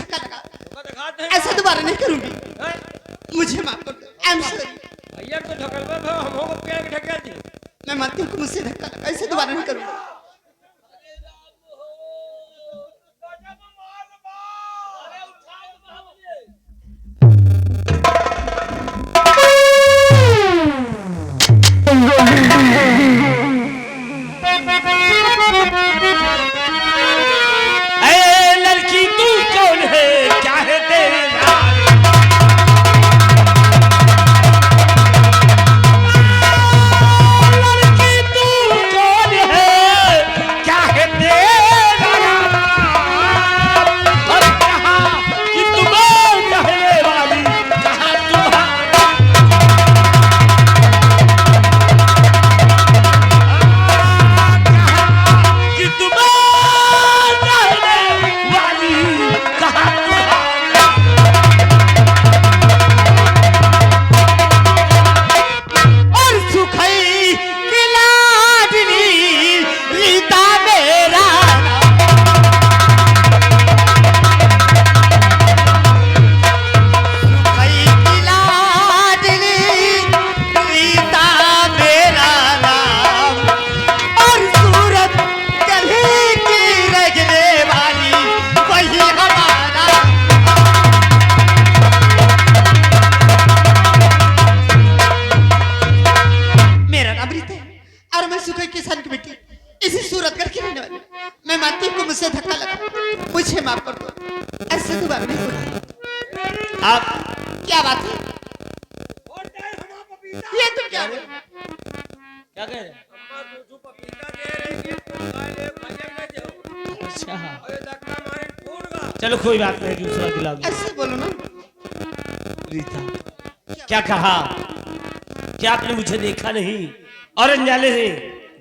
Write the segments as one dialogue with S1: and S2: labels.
S1: धक्का लगा। ऐसा दोबारा नहीं करूंगी, मुझे माफ कर दो। I am sorry.
S2: भैया तो ढकलवा भाव हम हो के ढका दी।
S1: मैं मानती हूँ कि मुझसे धक्का लगा, ऐसे दोबारा नहीं करूंगा।
S2: लड़की तू कौन है, क्या है तेरा? लड़की तू कौन है, क्या है तेरा नाम? और कहाँ कि तुम रहने वाली, कहाँ तुम्हारा? कहाँ कि तुम
S1: मुझसे धक्का लगा, मुझे माफ कर दो। ऐसे दोबारा नहीं होगा।
S2: आप
S1: क्या बात है? ये तो क्या है?
S2: क्या कह रहे हैं? अच्छा चलो कोई बात नहीं, दूसरा दिला दो।
S1: ऐसे बोलो ना।
S2: रीता क्या कहा? क्या आपने मुझे देखा नहीं और अनजाने से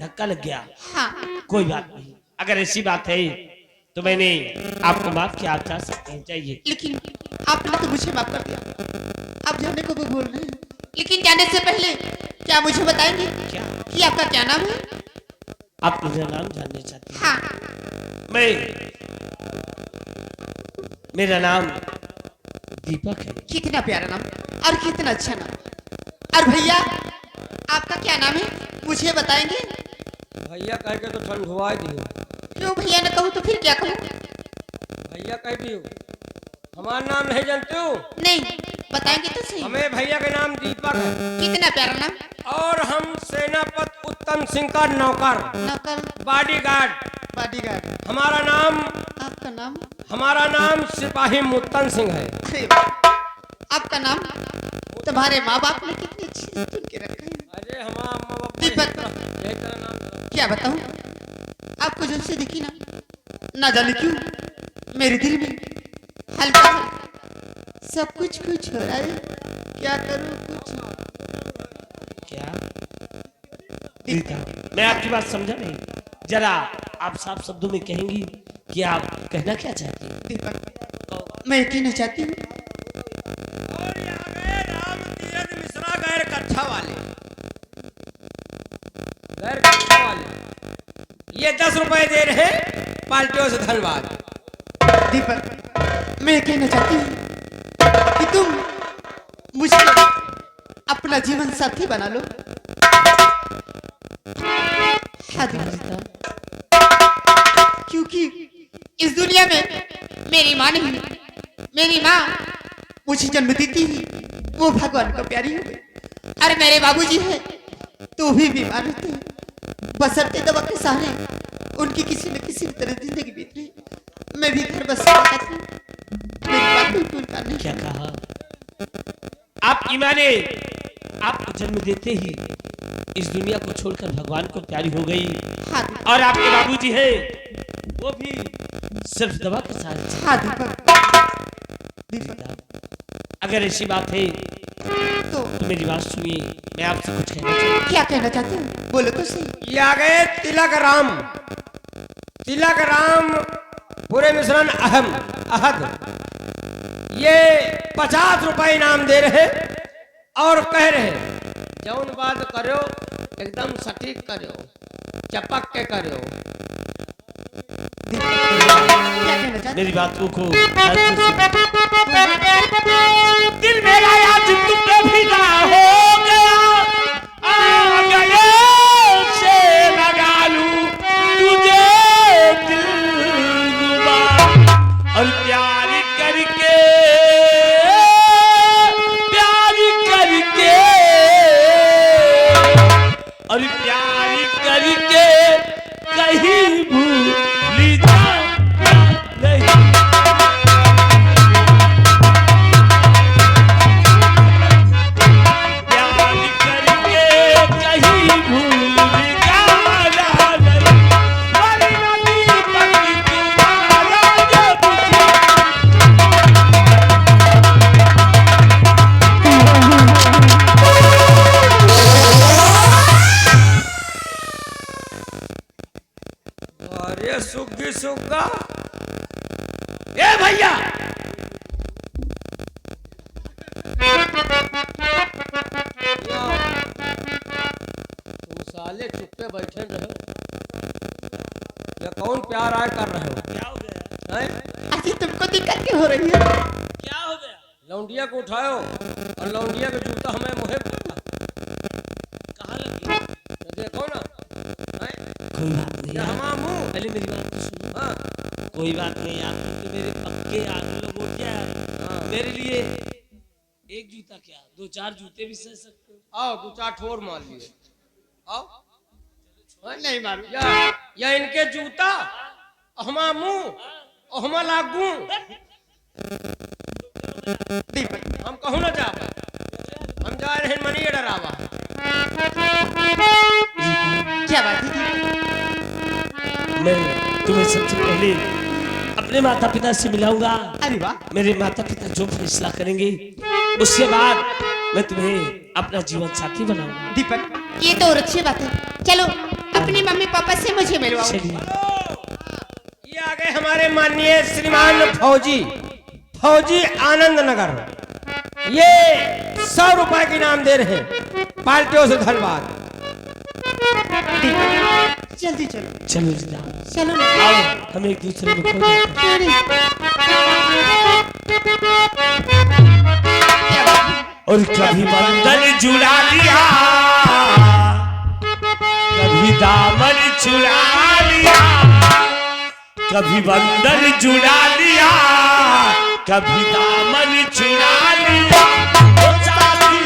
S2: धक्का लग गया?
S1: हाँ।
S2: कोई बात नहीं, अगर ऐसी बात है तो मैंने आपको माफ किया, आप जा सकते हैं, चाहिए।
S1: लेकिन आपने तो मुझे माफ कर दिया, आप जाने को भी बोल रहे हैं। लेकिन जाने से पहले क्या मुझे बताएंगे
S2: क्या
S1: कि आपका क्या नाम है?
S2: आप मेरा नाम जानना चाहते हैं?
S1: हाँ।
S2: मेरा नाम दीपक है।
S1: कितना प्यारा नाम और कितना अच्छा नाम। और भैया आपका क्या नाम है, मुझे बताएंगे?
S2: भैया कह के तो ठंडुआ दियो।
S1: क्यों भैया न कहूँ तो फिर क्या कहूँ?
S2: भैया कह दियो, हमारा नाम नहीं जानते हो?
S1: नहीं, बताएंगे तो सही।
S2: हमें भैया का नाम दीपक है।
S1: कितना प्यारा नाम।
S2: और हम सेनापति उत्तम सिंह का नौकर,
S1: नौकर,
S2: बॉडीगार्ड।
S1: बॉडीगार्ड।
S2: हमारा नाम,
S1: आपका नाम?
S2: हमारा नाम सिपाही मुत्तन सिंह है।
S1: अरे आपका नाम तुम्हारे माँ बाप ने कितनी अच्छी चुन के रखा है।
S2: अरे हमारा माँ बाप
S1: दीपक
S2: नाम
S1: क्या बताऊं, आपको जब से देखी ना जाने क्यों मेरे दिल में हल्का सब कुछ हो रहा है। क्या करूं कुछ?
S2: क्या मैं आपकी बात समझा नहीं, जरा आप साफ शब्दों में कहेंगी कि आप कहना क्या चाहती हैं?
S1: दीपक मैं कहना चाहती हूँ,
S2: और यहाँ गए राम तीरथ मिश्रा गैर कट्ठा वाले, गैर कट्ठा वाले ये 10 रुपए दे रहे हैं, पार्टियों से धन्यवाद।
S1: दीपक मैं कहना चाहती हूँ कि तुम मुझे अपना जीवन साथी बना लो। हाँ क्योंकि इस दुनिया में मेरी माँ नहीं, मेरी माँ मुझे जन्म देती ही वो भगवान को प्यारी हो गई। अरे मेरे बाबूजी है तो भी बीमार रहते हैं, बसरते दवा के सहारे उनकी किसी न किसी तरह जिंदगी बीत रही। मैं भी घर बस
S2: क्या कहा? आप ईमाने आपको जन्म देते ही इस दुनिया को छोड़कर भगवान को प्यारी हो गई।
S1: हाँ।
S2: और आपके बाबूजी है वो भी सिर्फ दवा के साथ।
S1: हाँ
S2: अगर ऐसी बात है
S1: तो
S2: मेरी बात सुनिए, मैं आपसे कुछ कहना चाहती हूँ।
S1: क्या कहना चाहते हो, बोलो तो सही।
S2: ये आ गए तिलक राम पूरे मिश्रण अहद, ये 50 रुपए इनाम दे रहे और कह रहे जौन बात करो एकदम सटीक करो, चपक के करो।
S1: क्या कहना चाहते
S3: मेरी बातों को ध्यान से सुनो। दिल मेरा आज तुमने भीगा हो गया, आ गले से लगा लूं तुझे दिलरुबा, और प्यार करके और प्यार करके कहीं भूल जा नहीं। प्यार करके कहीं भूल जाना नहीं। हरी नदी पकी तुम्हारा ये बुझे।
S2: अरे सुग्गी सुग्गा,
S3: ए भैया,
S2: तुम साले चुप्पे बैठे रहो, या कौन प्यार आए कर रहे हो?
S3: क्या हो गया?
S2: हैं?
S1: आखिर तुमको दिक्कत क्या हो रही है?
S3: क्या हो गया?
S2: लौंडिया को उठाओ और लौंडिया का जूता हमें मुहे पर
S3: कहाँ लगी?
S2: तो देखो ना, हैं?
S3: कोई बात नहीं
S2: या
S3: यार।
S2: हमारा मुंह,
S3: पहले मेरी बात तो सुनो।
S2: हाँ
S3: कोई बात नहीं यार, तुम तो मेरे पक्के यार लोग हो क्या है।
S2: हाँ।
S3: मेरे लिए एक जूता क्या, दो चार जूते भी सह सकते हो।
S2: आओ 2-4 ठोर मार लिए, आओ।
S1: नहीं मारू।
S2: या इनके जूता हमारा मुंह और हमारा लागू,
S1: दीपक
S2: हम कहूँ ना जा, हम जा रहे हैं मनी डरावा।
S1: क्या बात है दीपक?
S3: मैं तुम्हें सबसे पहले अपने माता पिता से मिलाऊंगा।
S1: अरे वाह,
S3: मेरे माता पिता जो फैसला करेंगे उसके बाद मैं तुम्हें अपना जीवन साथी बनाऊंगा।
S1: दीपक ये तो और अच्छी बात है। चलो अपनी मम्मी पापा से मुझे मिलवाओ।
S3: चलिए।
S2: ये आ गए हमारे माननीय श्रीमान फौजी आनंद नगर। ये 100 रुपए के इनाम दे रहे हैं, पार्टियों से धन्यवाद।
S1: दीपक जल्दी चलो।
S3: चलो रीना,
S1: चलो ना।
S3: आओ हम एक दूसरे को खो जाते हैं।
S1: क्या बात है?
S3: और कभी बंधन जुड़ा लिया, कभी दामन छुड़ा लिया, कभी बंधन जुड़ा लिया, कभी दामन छुड़ा लिया। ओ साथी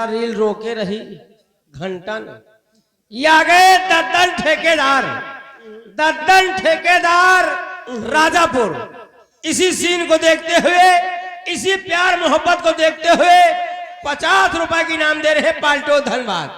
S2: रील रोके रही घंटा न। ये आ गए दद्दन ठेकेदार राजापुर। इसी सीन को देखते हुए, इसी प्यार मोहब्बत को देखते हुए 50 रुपए की इनाम दे रहे पाल्टो धनबाद।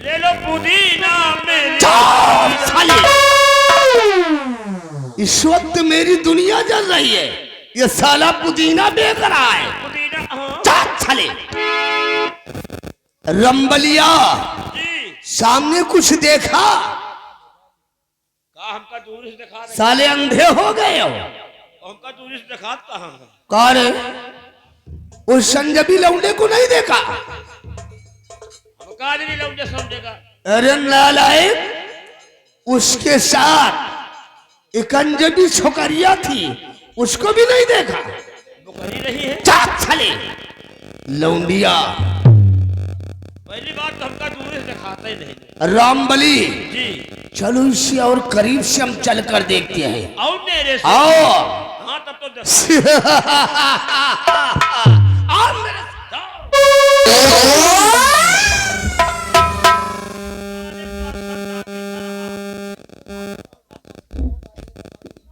S3: ले लो पुदीना मेरे
S4: साले, इस वक्त मेरी दुनिया जल रही है, ये साला पुदीना बेच रहा है।
S3: पुदीना
S4: साले रंबलिया,
S3: जी
S4: सामने कुछ देखा?
S3: का हमका दूर से दिखा रहे,
S4: साले अंधे हो गए हो?
S3: हमका दूर से दिखा कहाँ है?
S4: कौन है? उस संजबी लौंडे को नहीं देखा?
S3: हमका नहीं लौंडे समझेगा।
S4: अरे नालायक, उसके साथ एक अंजबी छोकरिया थी, उसको भी नहीं देखा?
S3: बुखरी रही है।
S4: साले लौंडिया,
S3: पहली बात तो हमका दूर से दिखाता ही नहीं।
S4: रामबली,
S3: जी
S4: चलो इसे और करीब से हम चल कर देखते हैं।
S3: आओ मेरे से।
S4: आओ
S3: हाँ तब तो देखो।
S4: आओ मेरे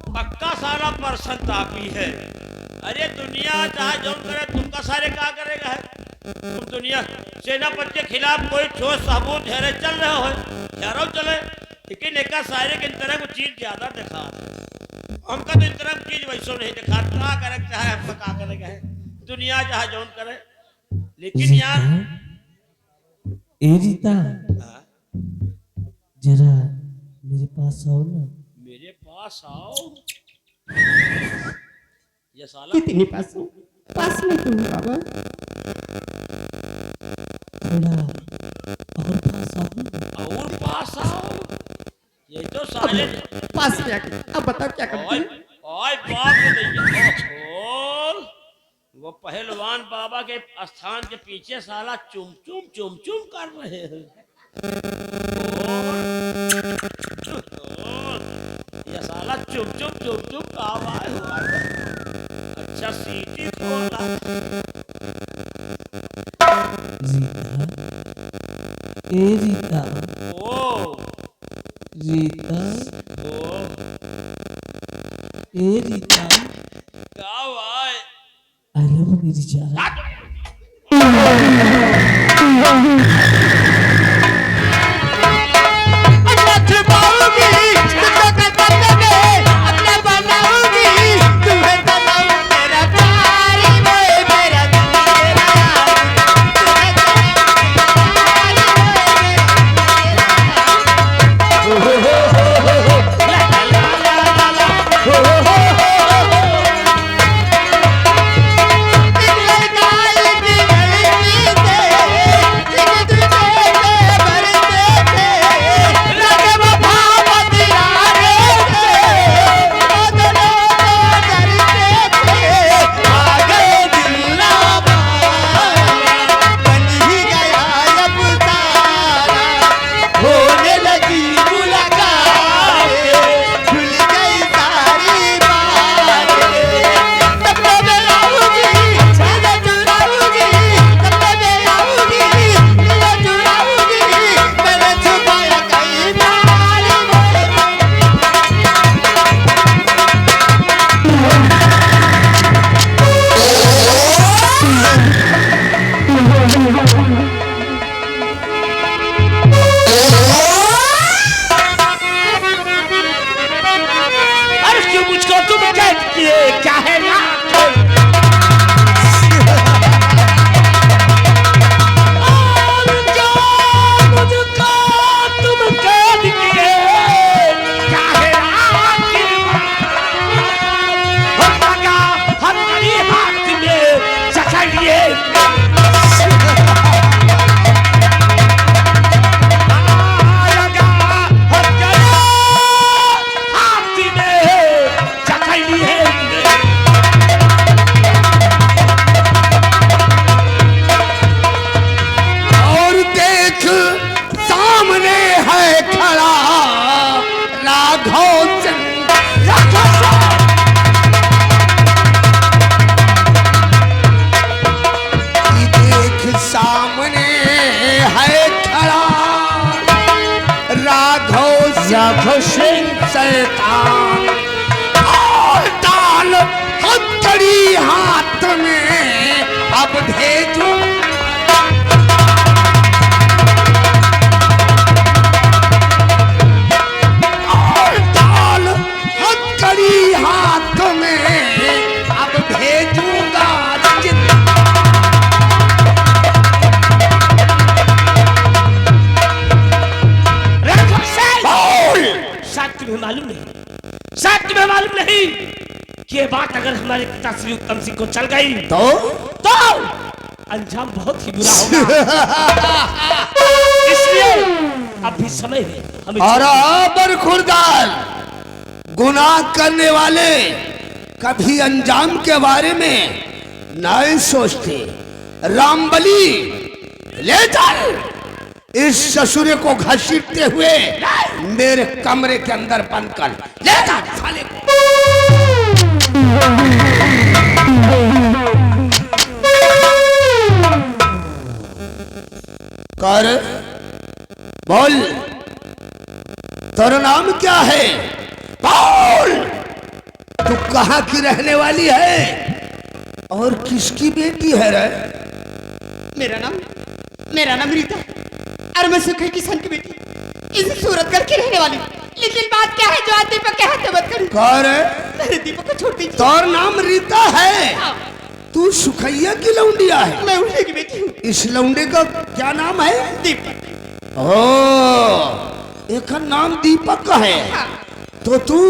S3: पक्का सारा पर्सन तापी है। अरे दुनिया चाहे जो करे, तुमका सारे क्या करेगा है? तुम दुनिया सेनापति के खिलाफ कोई ठोस सबूत है चल रहे हो, यारो चले, लेकिन एक सारे के तरह को चीज ज्यादा दिखा, हमका तो इस तरह की चीज वैसो नहीं दिखा। क्या करे चाहे हमका क्या करेगा है? दुनिया चाहे जो करे, लेकिन यार
S5: ए रीता,
S3: हाँ,
S5: जरा मेरे पास आओ ना।
S3: मेरे पास आओ। ये साला
S1: कितने पास हूँ? पास में तुम बाबा।
S5: थोड़ा और पास आओ ना।
S3: और पास आओ। ये तो साले
S1: पास में आके अब बताओ क्या करती
S3: ओए
S1: है?
S3: ओए बाप रे दैया ओहो, वो पहलवान बाबा के स्थान के पीछे साला चुम चुम कर रहे हैं। और ये साला चुम का आवाज हुआ है। अच्छा सीटी खोला।
S5: रीता, ए रीता,
S3: ओ
S5: रीता,
S3: ओ
S5: ए रीता,
S3: क्या हुआ है?
S5: आई लव मेरी जान।
S1: अपना छुपाऊंगी तुझको कसम दे, अपना बनाऊंगी तुम्हें बनाऊं मेरा प्यार वो मेरा दिल मेरा यार
S4: सिंह शैतान और डाल हथकड़ी हाथ में अब भेजो और डाल हथकड़ी हाथ में अब भेजूंगा
S2: तुम्हें मालूम नहीं, शायद तुम्हें मालूम नहीं कि ये बात अगर हमारे पिता श्री उत्तम सिंह को चल गई तो अंजाम बहुत ही बुरा होगा। इसलिए अभी समय है हमें
S4: बराबर खुरदार गुनाह करने वाले कभी अंजाम के बारे में नहीं सोचते। रामबली ले चल इस ससुरे को घसीटते हुए मेरे कमरे के अंदर बंद कर ले जा साले को। कर बोल तेरा नाम क्या है? बोल तू कहाँ की रहने वाली है और किसकी बेटी है रे?
S1: मेरा नाम रीता और मैं सुखी किसान की बेटी इस सूरतगढ़ की रहने वाली। लेकिन बात क्या है जो आज दीपक के हाथ में मत करूं।
S4: कौन है?
S1: मेरे दीपक को छोड़ दीजिए।
S4: तोर नाम रीता है?
S1: हाँ।
S4: तू सुखैया की लौंडिया है?
S1: मैं उन्हीं की बेटी हूँ।
S4: इस लौंडे का क्या नाम है?
S1: दीपक।
S4: ओ एक नाम दीपक का है।
S1: हाँ।
S4: तो तू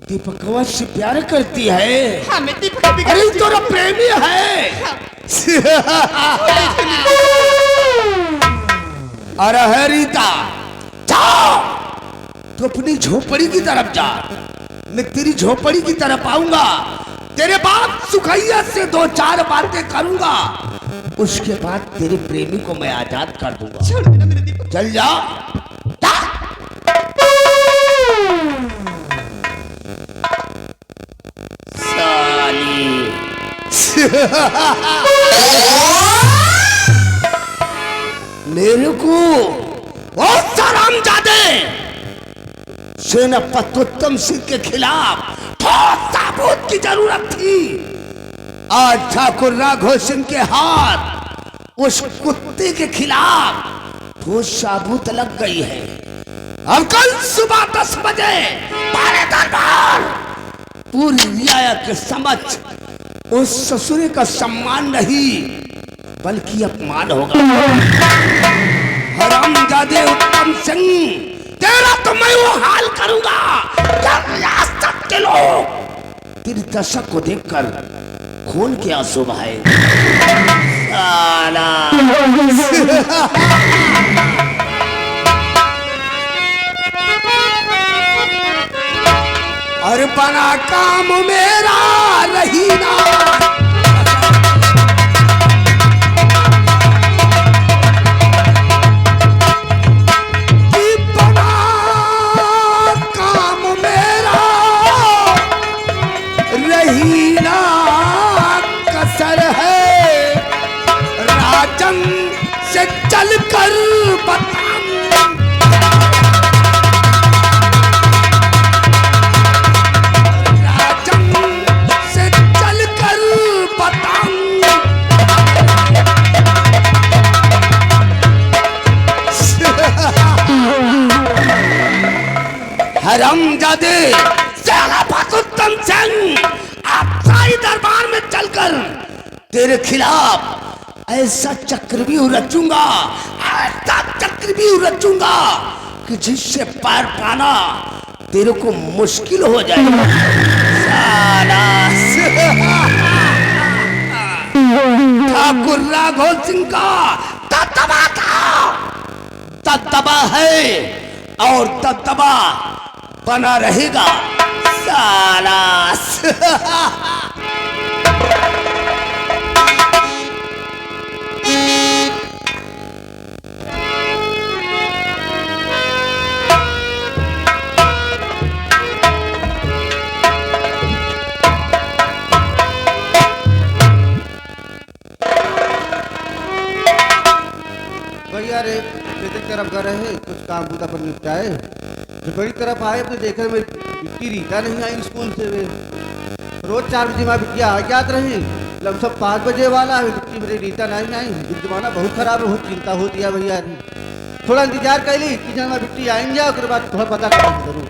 S4: दीपकवा से प्यार करती है?
S1: हाँ मैं दीपक की
S4: अरे तोरा प्रेमी है।
S1: हाँ।
S4: अरे है रीता जाओ तू अपनी झोपड़ी की तरफ जा, मैं तेरी झोपड़ी की तरफ आऊंगा, तेरे बाप सुखैया से 2-4 बातें करूंगा, उसके बाद तेरे प्रेमी को मैं आजाद कर दूंगा।
S1: छोड़ देना मेरे दीपक।
S4: चल जा, जा। साली मेरे को बहुत हरामजादे सेनापति सिंह के खिलाफ ठोस सबूत की जरूरत थी। आज ठाकुर राघव सिंह के हाथ उस कुत्ते के खिलाफ ठोस सबूत लग गई है। अब कल सुबह 10 बजे बड़े दरबार पूरी रियायत के समक्ष उस ससुरे का सम्मान नहीं बल्कि अपमान होगा। हरामजादे उत्तम सिंह, तेरा तो मैं वो हाल करूंगा रियासत के लोग तेरी दशा को देखकर खून के आंसू बहाए। साला और बना काम मेरा रही ना, बना काम मेरा रही ना कसर है, राजन से चल कर बता हरामजादे सेनापति सिंह, आप शाही दरबार में चलकर तेरे खिलाफ ऐसा चक्रव्यूह रचूंगा, ऐसा चक्रव्यूह रचूंगा कि जिससे पार पाना तेरे को मुश्किल हो जाएगा। साला ठाकुर राघव सिंह का दबदबा है और दबदबा बना रहेगा। साला
S6: भैया रे बेटे तरफ गए रहे, कुछ काम बूता पर निपटाए, जो बड़ी तरफ आए तो देखे में बिट्टी रीता नहीं आई स्कूल से। वे रोज 4 बजे माँ बिटिया आ जात रही, लगभग 5 बजे वाला है, बिट्टी मेरी रीता नहीं आई। जमाना बहुत खराब है, बहुत चिंता होती है भैया। थोड़ा इंतजार कर ली कि जब बिट्टी आएंगे उसके बाद थोड़ा पता करें जरूर।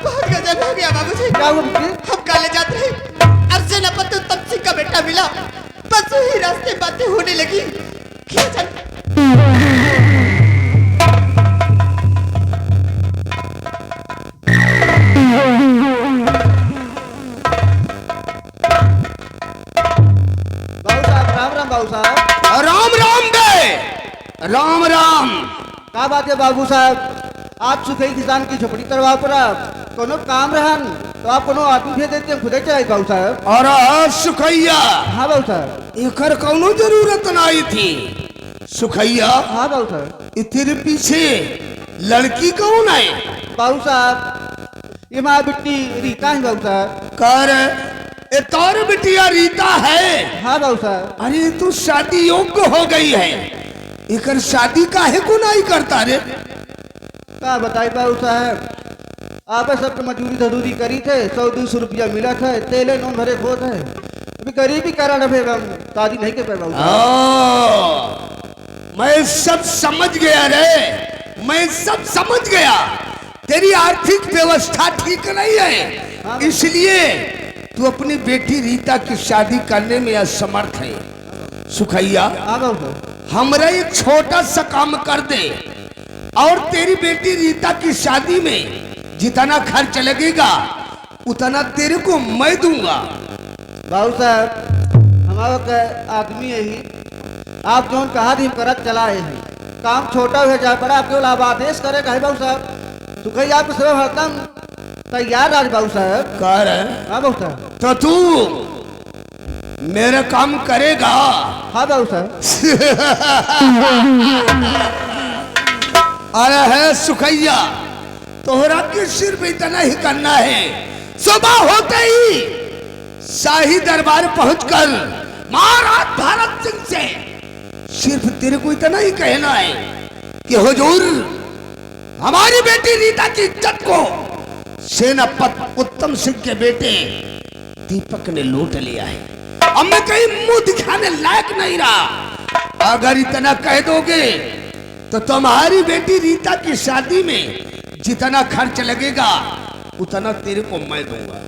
S1: बहुत गजब हो गया बाबूजी।
S6: क्या हुआ बिट्टी?
S1: हम काले जाते रहे, अर्चना पत्तू तब सिंह का बेटा मिला, बस वही रास्ते बातें होने लगी। क्या
S6: बाबू साहब राम राम। बाबू साहब
S4: राम राम बे, राम राम।
S6: क्या बात है बाबू साहब? आप सुखई किसान की झोपड़ी तरवा पर कोनो काम रहन तो आप कोनो आदमी भेज देते खुदे चले बाबू साहब।
S4: और सुखैया,
S6: हाँ बाबू साहब।
S4: एकर कौनो जरूरत नहीं थी। सुखैया,
S6: हाँ बाबू साहब।
S4: ये तेरे पीछे लड़की कौन है?
S6: बाबू साहब ये माँ बिट्टी रीता है बाबू साहब।
S4: कर ए तौर बिटिया रीता है?
S6: हाँ बाबू साहब।
S4: अरे तू शादी योग्य हो गई है, एकर शादी काहे को नहीं करता रे?
S6: क्या बताई बाबू साहब, आप सब मजदूरी धजूरी करी थे, 100-200 रुपया मिला था, तेले नून भरे खोत है, अभी गरीबी कारण अभी शादी नहीं कर पाए बाबू साहब।
S4: मैं सब समझ गया रे, मैं सब समझ गया। तेरी आर्थिक व्यवस्था ठीक नहीं है, इसलिए तू अपनी बेटी रीता की शादी करने में असमर्थ है। सुखैया,
S6: हाँ बाबू साहब।
S4: हमरा एक छोटा सा काम कर दे और तेरी बेटी रीता की शादी में जितना खर्च लगेगा उतना तेरे को मैं दूंगा।
S6: बाबू साहब कमाओ के आदमी यही आप जो कहा थी करत चलाए हैं काम छोटा हो जाए बड़ा केवल आप आदेश करे कहे बाबू साहब तो कही आपके सब हरदम तैयार राज बाबू साहब
S4: कर
S6: हाँ बाबू साहब
S4: तो तू मेरा काम करेगा।
S6: हाँ बाबू साहब
S4: अरे है सुखैया, तोहरा के सिर्फ इतना ही करना है, सुबह होते ही शाही दरबार पहुंचकर महाराज भारत सिंह से सिर्फ तेरे को इतना ही कहना है कि हुजूर हमारी बेटी रीता की इज्जत को सेनापति उत्तम सिंह के बेटे दीपक ने लूट लिया है। अब मैं कहीं मुंह दिखाने लायक नहीं रहा। अगर इतना कह दोगे तो तुम्हारी बेटी रीता की शादी में जितना खर्च लगेगा उतना तेरे को मैं दूंगा।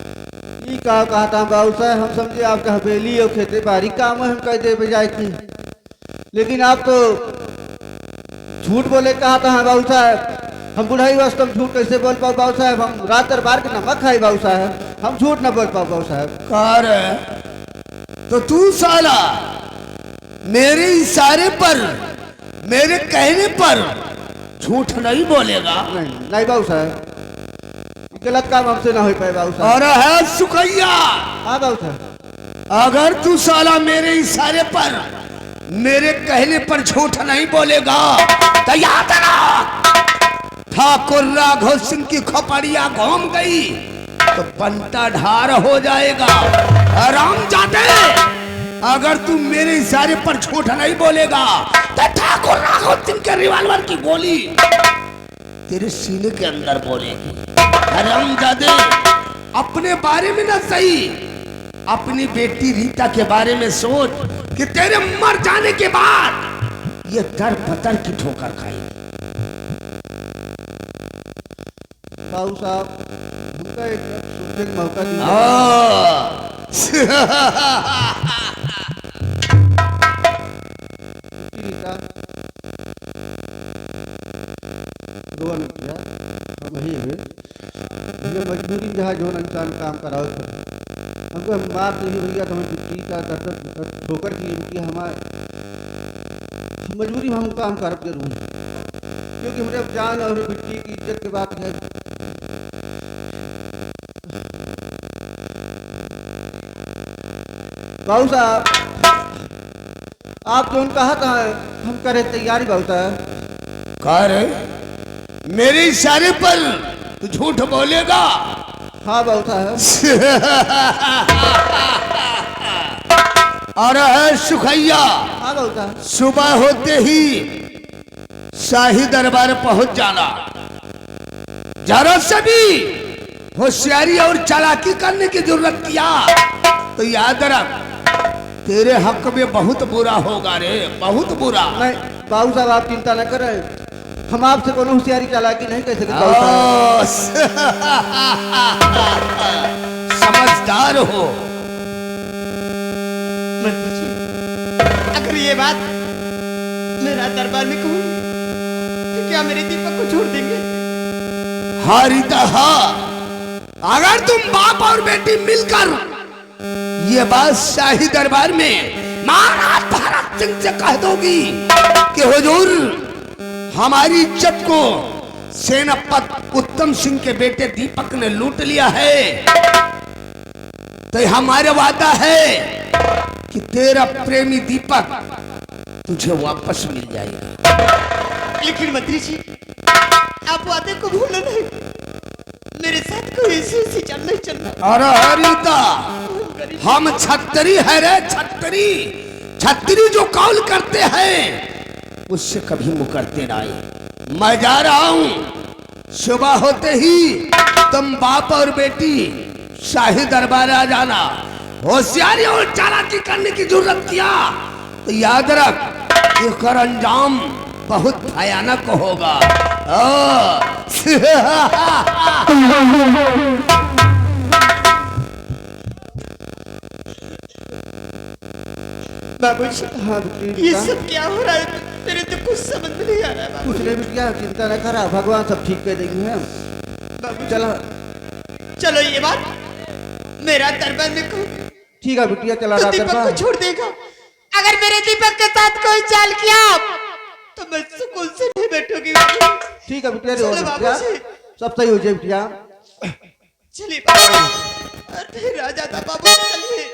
S6: ये कहा था बाबू साहब हम समझे आपका हवेली और खेती बाड़ी काम है हम कह दे बजाय थी लेकिन आप तो झूठ बोले कहा था बाबू साहब हम बुढ़ाई वास्तव झूठ कैसे बोल पाओ बाबू साहब हम रात दरबार के नमक खाई बाबू साहब हम झूठ न बोल पाओ बाबू साहब।
S4: कार तो तू साला मेरे इशारे पर मेरे कहने पर झूठ नहीं बोलेगा।
S6: नहीं बाबू साहब गलत काम हमसे ना हो पाए बाबू साहब।
S4: और है सुखैया,
S6: हाँ बाबू साहब
S4: अगर तू साला मेरे इशारे पर मेरे कहने पर झूठ नहीं बोलेगा तो याद रख ठाकुर राघव सिंह की खोपड़िया घूम गई तो बंटा ढार हो जाएगा। आराम जाते अगर तू मेरे इशारे पर झूठ नहीं बोलेगा तो ठाकुर राघव सिंह के रिवॉल्वर की गोली तेरे सीने के अंदर बोलेगी। आराम जाते अपने बारे में ना सही अपनी बेटी रीता के बारे में सोच कि तेरे मर जाने के बाद ये दर पतर की ठोकर खाई।
S6: बाबू साहब हमका एक सोचने का मौका दीजिए। रीता रोआ मत किया हम वही है मुझे मजबूरी में जहाँ जो इंसान काम कराओ हमको हम मार तो ही भैया तो हमें छुट्टी का दर्द ठोकर की कि हमारे मजबूरी में हम काम कर जरूर क्योंकि हमारे जान और मिट्टी की इज्जत की बात है। बाबू साहब आप जो कहा था हम करे तैयारी बाबू साहब।
S4: कर मेरे इशारे पर तू झूठ बोलेगा।
S6: हाँ बाबू साहब
S4: और है सुखैया,
S6: हाँ बाबू साहब
S4: सुबह होते ही शाही दरबार पहुंच जाना। जरा से भी होशियारी और चालाकी करने की जरूरत किया तो याद रख तेरे हक में बहुत बुरा होगा रे, बहुत बुरा।
S6: नहीं बाबू साहब आप चिंता न करें हम आपसे कोनो होशियारी चालाकी नहीं कह सकते बाबू साहब।
S4: समझदार हो।
S1: मत पूछिए अगर ये बात मेरा दरबार में कहूँ तो क्या मेरे दीपक को छोड़ देंगे?
S4: हाँ रीता हाँ, अगर तुम बाप और बेटी मिलकर ये बात शाही दरबार में महाराज भारत सिंह से कह दोगी कि हुजूर हमारी इज्जत को सेनापति उत्तम सिंह के बेटे दीपक ने लूट लिया है तो हमारे वादा है कि तेरा प्रेमी दीपक तुझे वापस मिल जाएगा।
S1: लेकिन मंत्री जी आप वादे को भूलो नहीं, मेरे साथ कोई ऐसी चल नहीं चलना।
S4: अरे रीता हम छतरी है रे, छतरी छतरी जो कौल करते हैं उससे कभी मुकरते नहीं। मैं जा रहा हूं, सुबह होते ही तुम बाप और बेटी शाही दरबार आ जाना। होशियारी और चालाकी करने की जरूरत किया तो याद रख इसका अंजाम बहुत भयानक होगा।
S1: बाबूजी
S6: हाँ
S1: ये
S6: बेटी
S1: सब क्या हो रहा है? मेरे तो कुछ समझ में नहीं आ रहा है
S6: कुछ नहीं बिटिया चिंता न करा भगवान सब ठीक कर देंगे हम।
S1: बाबू।
S6: चलो
S1: चलो ये बात मेरा दरबार में कहूँ
S6: ठीक है बिटिया चला
S1: तो
S6: रहा
S1: दीपक
S6: करता
S1: को छोड़ देगा। अगर मेरे दीपक के साथ कोई चाल किया तो मैं सुकून से नहीं बैठूंगी बाबू।
S6: ठीक है बिटिया
S1: चलो
S6: रो मत
S1: बाबू
S6: जा।
S1: जी।
S6: सब सही हो जाए बिटिया।
S1: चलिए बाबू। अरे राजा था बाबू, चलिए।